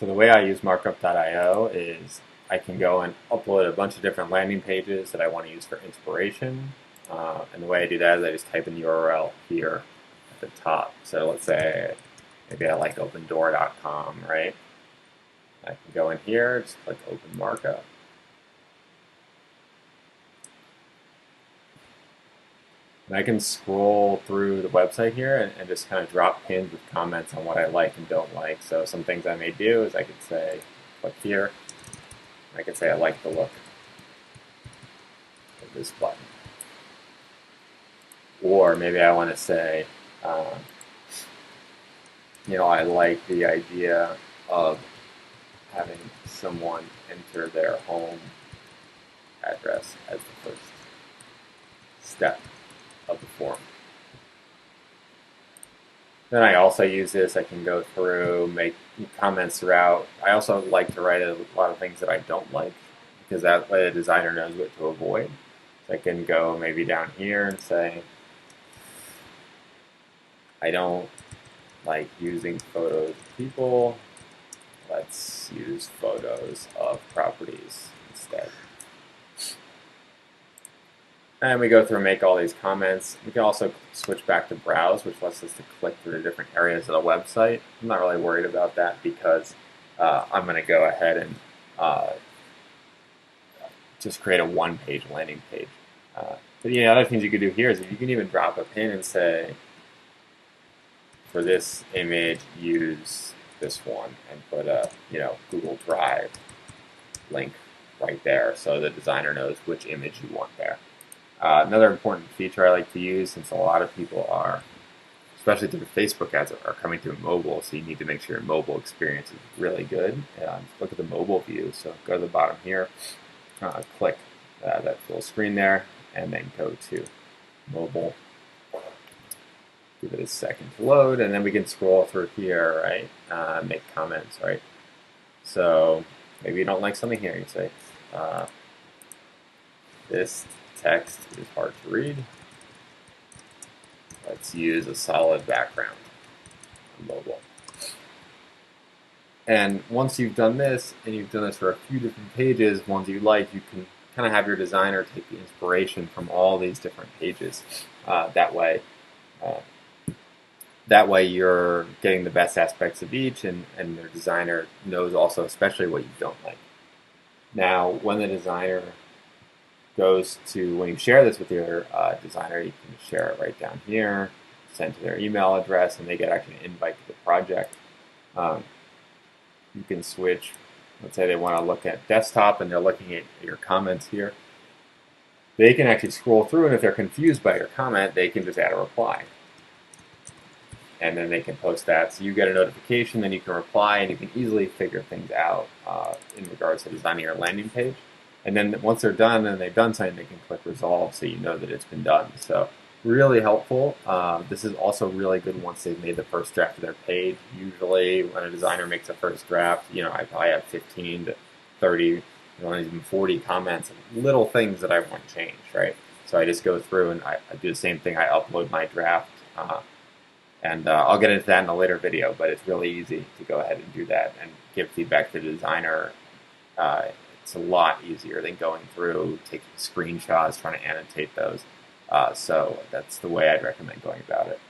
So the way I use markup.io is I can go and upload a bunch of different landing pages that I want to use for inspiration. And the way I do that is I just type in the URL here at the top. So let's say maybe I like opendoor.com, right? I can go in here, just click open markup. And I can scroll through the website here and just kind of drop pins with comments on what I like and don't like. So some things I may do is I could say, click here, I could say I like the look of this button. Or maybe I want to say, I like the idea of having someone enter their home address as the first step of the form. Then I also use this, I can go through, make comments throughout. I also like to write a lot of things that I don't like, because that way the designer knows what to avoid. So I can go maybe down here and say, I don't like using photos of people. Let's use photos of properties instead. And we go through and make all these comments. We can also switch back to browse, which lets us to click through the different areas of the website. I'm not really worried about that because I'm going to go ahead and just create a one-page landing page. But other things you could do here is you can even drop a pin and say, for this image, use this one, and put a Google Drive link right there, so the designer knows which image you want there. Another important feature I like to use, since a lot of people are, especially through Facebook ads, are coming through mobile, so you need to make sure your mobile experience is really good. Look at the mobile view. So go to the bottom here, click that full screen there, and then go to mobile. Give it a second to load, and then we can scroll through here, right? Make comments, right? So maybe you don't like something here. You say, this text is hard to read. Let's use a solid background on mobile. And once you've done this, and you've done this for a few different pages, ones you like, you can kind of have your designer take the inspiration from all these different pages. That way you're getting the best aspects of each, and your designer knows also especially what you don't like. Now, when the designer when you share this with your designer, you can share it right down here, send to their email address, and they get actually an invite to the project. You can switch, let's say they want to look at desktop and they're looking at your comments here. They can actually scroll through, and if they're confused by your comment, they can just add a reply. And then they can post that. So you get a notification, then you can reply, and you can easily figure things out in regards to designing your landing page. And then once they're done and they've done something, they can click resolve so you know that it's been done. So really helpful. This is also really good once they've made the first draft of their page. Usually when a designer makes a first draft, I probably have 15 to 30, even 40 comments, little things that I want changed, right? So I just go through and I do the same thing. I upload my draft. And I'll get into that in a later video, but it's really easy to go ahead and do that and give feedback to the designer. It's a lot easier than going through, taking screenshots, trying to annotate those. So that's the way I'd recommend going about it.